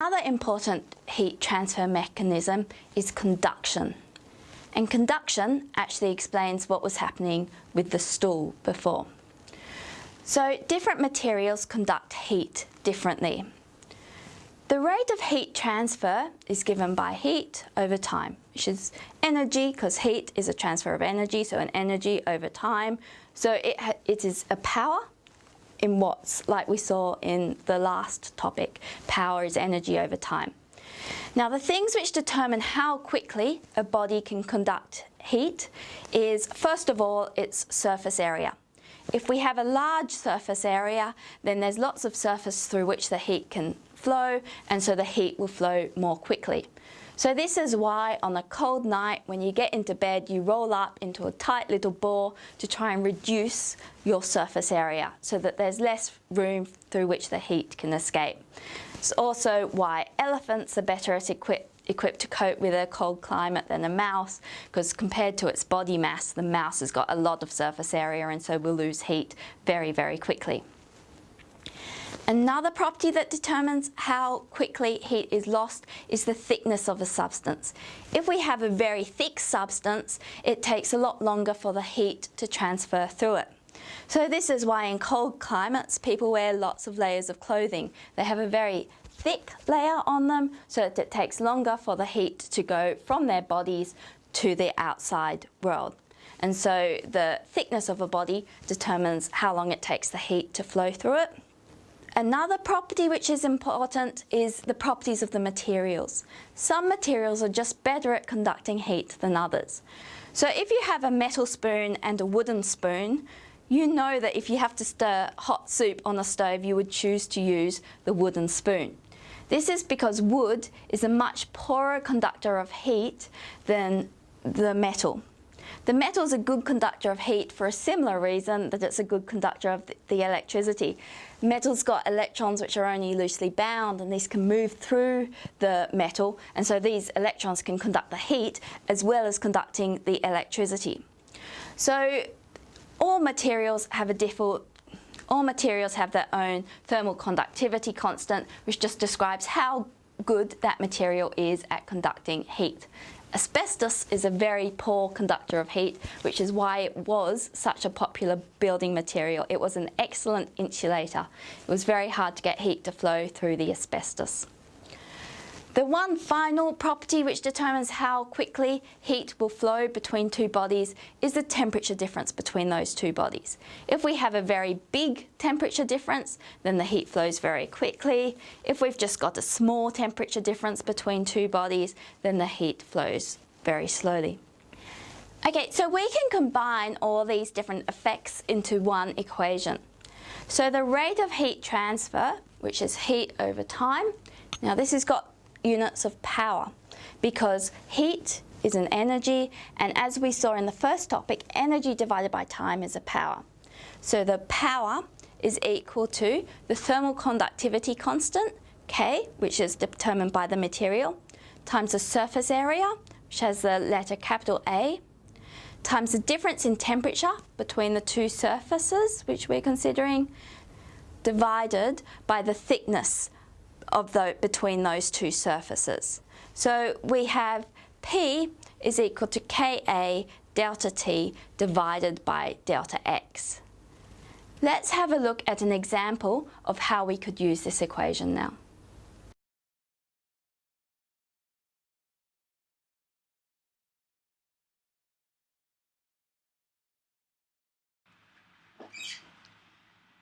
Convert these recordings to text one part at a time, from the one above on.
Another important heat transfer mechanism is conduction. And conduction actually explains what was happening with the stool before. So different materials conduct heat differently. The rate of heat transfer is given by heat over time, which is energy, because heat is a transfer of energy, so an energy over time. So it is a power in watts, like we saw in the last topic. Power is energy over time. Now, the things which determine how quickly a body can conduct heat is, first of all, its surface area. If we have a large surface area, then there's lots of surface through which the heat can flow, and so the heat will flow more quickly. So this is why on a cold night, when you get into bed, you roll up into a tight little ball to try and reduce your surface area so that there's less room through which the heat can escape. It's also why elephants are better equipped to cope with a cold climate than a mouse, because compared to its body mass, the mouse has got a lot of surface area and so will lose heat very, very quickly. Another property that determines how quickly heat is lost is the thickness of a substance. If we have a very thick substance, it takes a lot longer for the heat to transfer through it. So this is why in cold climates people wear lots of layers of clothing. They have a very thick layer on them so that it takes longer for the heat to go from their bodies to the outside world. And so the thickness of a body determines how long it takes the heat to flow through it. Another property which is important is the properties of the materials. Some materials are just better at conducting heat than others. So if you have a metal spoon and a wooden spoon, you know that if you have to stir hot soup on a stove, you would choose to use the wooden spoon. This is because wood is a much poorer conductor of heat than the metal. The metal is a good conductor of heat for a similar reason that it's a good conductor of the electricity. Metal's got electrons which are only loosely bound, and these can move through the metal, and so these electrons can conduct the heat as well as conducting the electricity. So all materials have their own thermal conductivity constant, which just describes how good that material is at conducting heat. Asbestos is a very poor conductor of heat, which is why it was such a popular building material. It was an excellent insulator. It was very hard to get heat to flow through the asbestos. The one final property which determines how quickly heat will flow between two bodies is the temperature difference between those two bodies. If we have a very big temperature difference, then the heat flows very quickly. If we've just got a small temperature difference between two bodies, then the heat flows very slowly. Okay, so we can combine all these different effects into one equation. So the rate of heat transfer, which is heat over time, now this has got units of power, because heat is an energy, and as we saw in the first topic, energy divided by time is a power. So the power is equal to the thermal conductivity constant, K, which is determined by the material, times the surface area, which has the letter capital A, times the difference in temperature between the two surfaces, which we're considering, divided by the thickness between those two surfaces. So we have P is equal to Ka delta T divided by delta X. Let's have a look at an example of how we could use this equation now.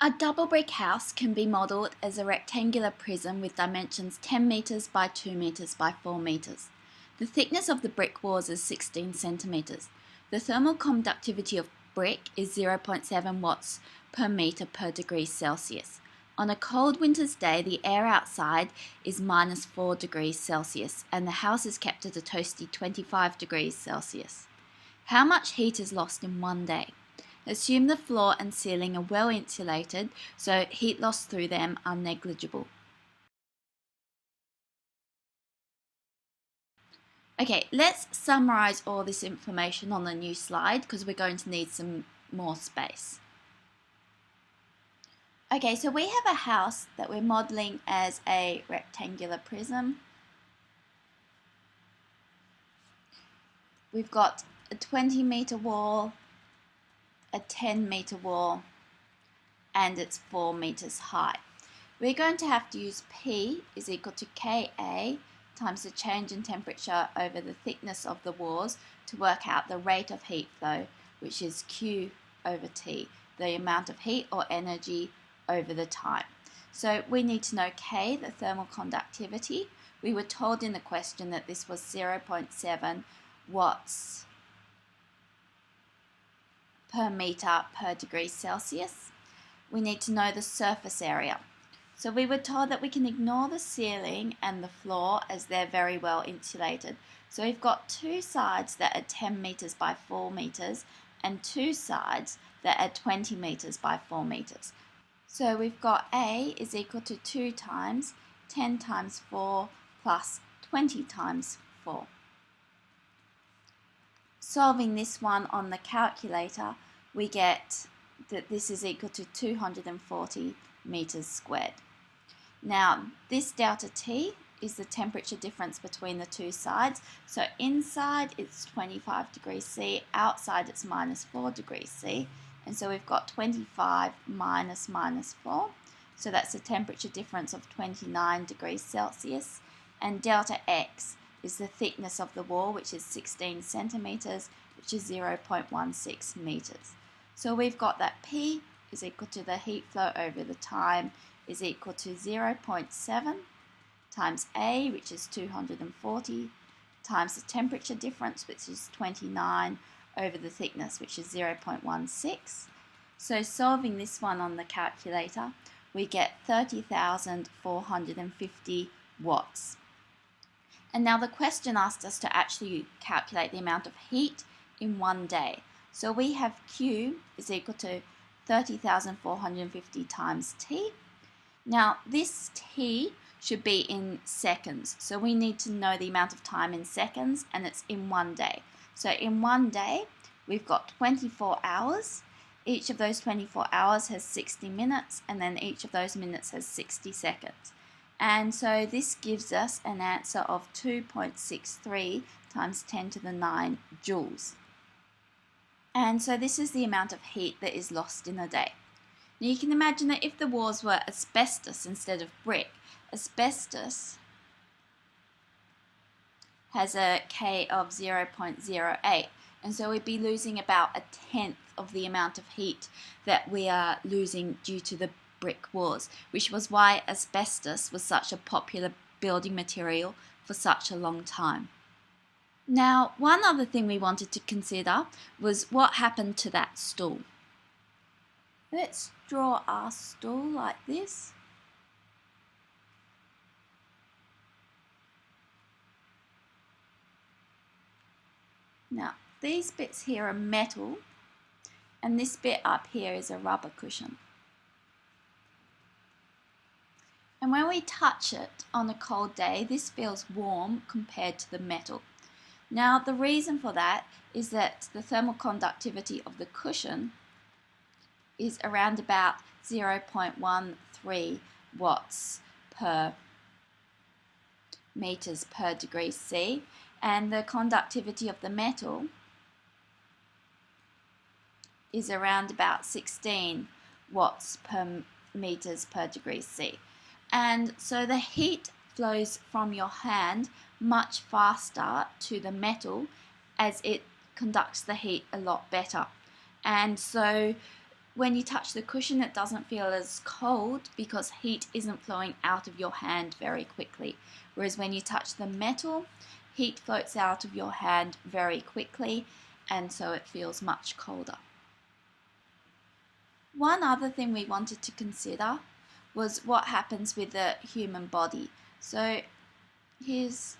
A double brick house can be modelled as a rectangular prism with dimensions 10 metres by 2 metres by 4 metres. The thickness of the brick walls is 16 centimetres. The thermal conductivity of brick is 0.7 watts per metre per degree Celsius. On a cold winter's day, the air outside is -4 degrees Celsius and the house is kept at a toasty 25 degrees Celsius. How much heat is lost in one day? Assume the floor and ceiling are well insulated, so heat loss through them are negligible. Okay, let's summarise all this information on the new slide because we're going to need some more space. Okay, so we have a house that we're modelling as a rectangular prism. We've got a 20-metre wall, a 10-metre wall, and it's 4 metres high. We're going to have to use P is equal to Ka times the change in temperature over the thickness of the walls to work out the rate of heat flow, which is Q over T, the amount of heat or energy over the time. So we need to know K, the thermal conductivity. We were told in the question that this was 0.7 watts per metre per degree Celsius. We need to know the surface area. So we were told that we can ignore the ceiling and the floor as they're very well insulated. So we've got two sides that are 10 metres by 4 metres and two sides that are 20 metres by 4 metres. So we've got A is equal to 2 times 10 times 4 plus 20 times 4. Solving this one on the calculator, we get that this is equal to 240 metres squared. Now, this delta T is the temperature difference between the two sides. So inside it's 25 degrees C, outside it's minus 4 degrees C. And so we've got 25 minus 4. So that's a temperature difference of 29 degrees Celsius. And delta X is the thickness of the wall, which is 16 centimetres, which is 0.16 metres. So we've got that P is equal to the heat flow over the time is equal to 0.7 times A, which is 240, times the temperature difference, which is 29, over the thickness, which is 0.16. So solving this one on the calculator, we get 30,450 watts. And now the question asked us to actually calculate the amount of heat in 1 day. So we have Q is equal to 30,450 times T. Now this T should be in seconds. So we need to know the amount of time in seconds, and it's in 1 day. So in 1 day, we've got 24 hours. Each of those 24 hours has 60 minutes, and then each of those minutes has 60 seconds. And so this gives us an answer of 2.63 times 10 to the 9 joules. And so this is the amount of heat that is lost in a day. Now you can imagine that if the walls were asbestos instead of brick, asbestos has a K of 0.08, and so we'd be losing about 1/10 of the amount of heat that we are losing due to the brick walls, which was why asbestos was such a popular building material for such a long time. Now, one other thing we wanted to consider was what happened to that stool. Let's draw our stool like this. Now, these bits here are metal, and this bit up here is a rubber cushion. And when we touch it on a cold day, this feels warm compared to the metal. Now, the reason for that is that the thermal conductivity of the cushion is around about 0.13 watts per meters per degree C, and the conductivity of the metal is around about 16 watts per meters per degree C. And so the heat flows from your hand much faster to the metal as it conducts the heat a lot better. And so when you touch the cushion, it doesn't feel as cold because heat isn't flowing out of your hand very quickly. Whereas when you touch the metal, heat floats out of your hand very quickly, and so it feels much colder. One other thing we wanted to consider was what happens with the human body. So here's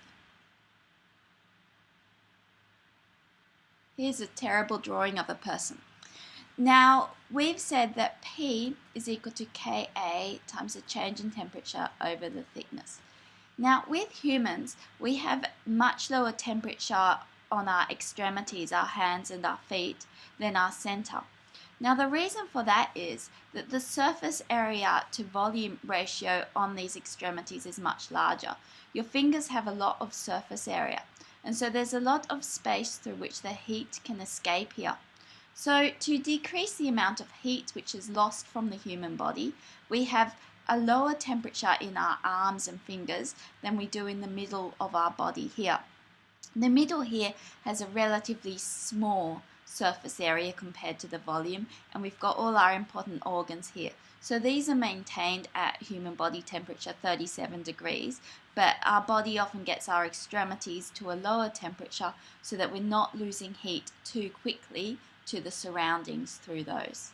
a terrible drawing of a person. Now, we've said that P is equal to Ka times the change in temperature over the thickness. Now, with humans, we have much lower temperature on our extremities, our hands and our feet, than our center. Now the reason for that is that the surface area to volume ratio on these extremities is much larger. Your fingers have a lot of surface area, and so there's a lot of space through which the heat can escape here. So to decrease the amount of heat which is lost from the human body, we have a lower temperature in our arms and fingers than we do in the middle of our body here. The middle here has a relatively small surface area compared to the volume, and we've got all our important organs here. So these are maintained at human body temperature 37 degrees, but our body often gets our extremities to a lower temperature so that we're not losing heat too quickly to the surroundings through those.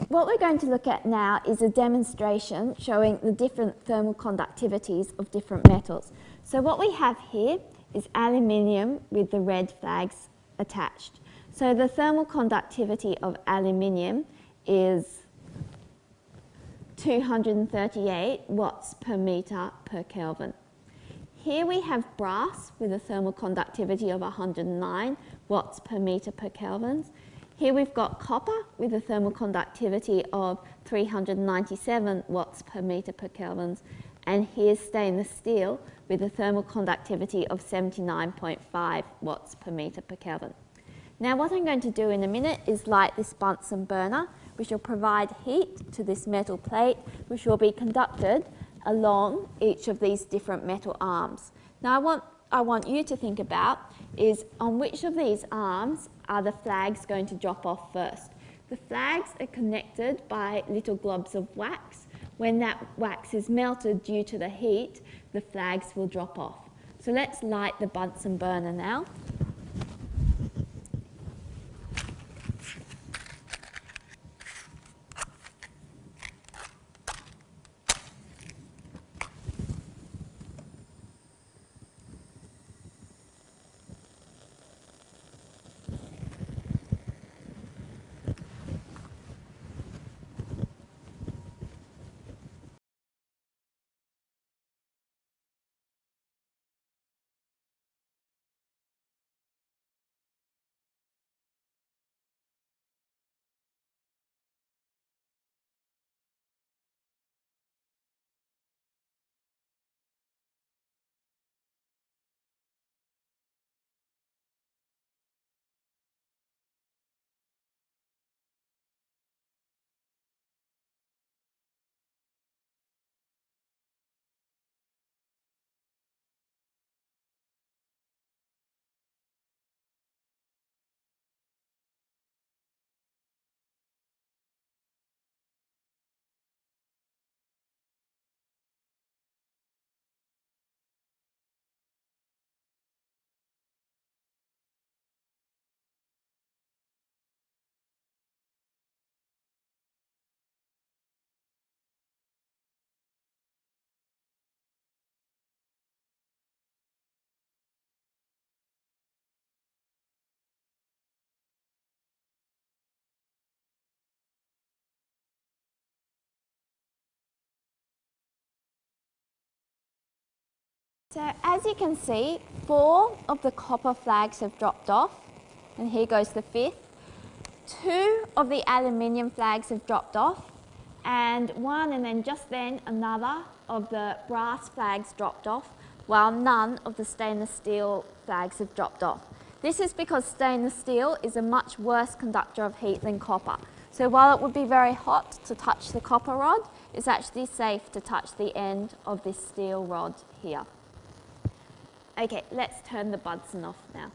What we're going to look at now is a demonstration showing the different thermal conductivities of different metals. So what we have here is aluminium with the red flags attached. So the thermal conductivity of aluminium is 238 watts per meter per Kelvin. Here we have brass with a thermal conductivity of 109 watts per meter per Kelvin. Here we've got copper with a thermal conductivity of 397 watts per meter per Kelvin. And here's stainless steel with a thermal conductivity of 79.5 watts per meter per Kelvin. Now what I'm going to do in a minute is light this Bunsen burner, which will provide heat to this metal plate, which will be conducted along each of these different metal arms. Now what I want you to think about is on which of these arms are the flags going to drop off first. The flags are connected by little globs of wax. When that wax is melted due to the heat, the flags will drop off. So let's light the Bunsen burner now. So as you can see, 4 of the copper flags have dropped off, and here goes the 5th. 2 of the aluminium flags have dropped off, and 1 and then just then another of the brass flags dropped off, while none of the stainless steel flags have dropped off. This is because stainless steel is a much worse conductor of heat than copper. So while it would be very hot to touch the copper rod, it's actually safe to touch the end of this steel rod here. Okay, let's turn the Bunsen off now.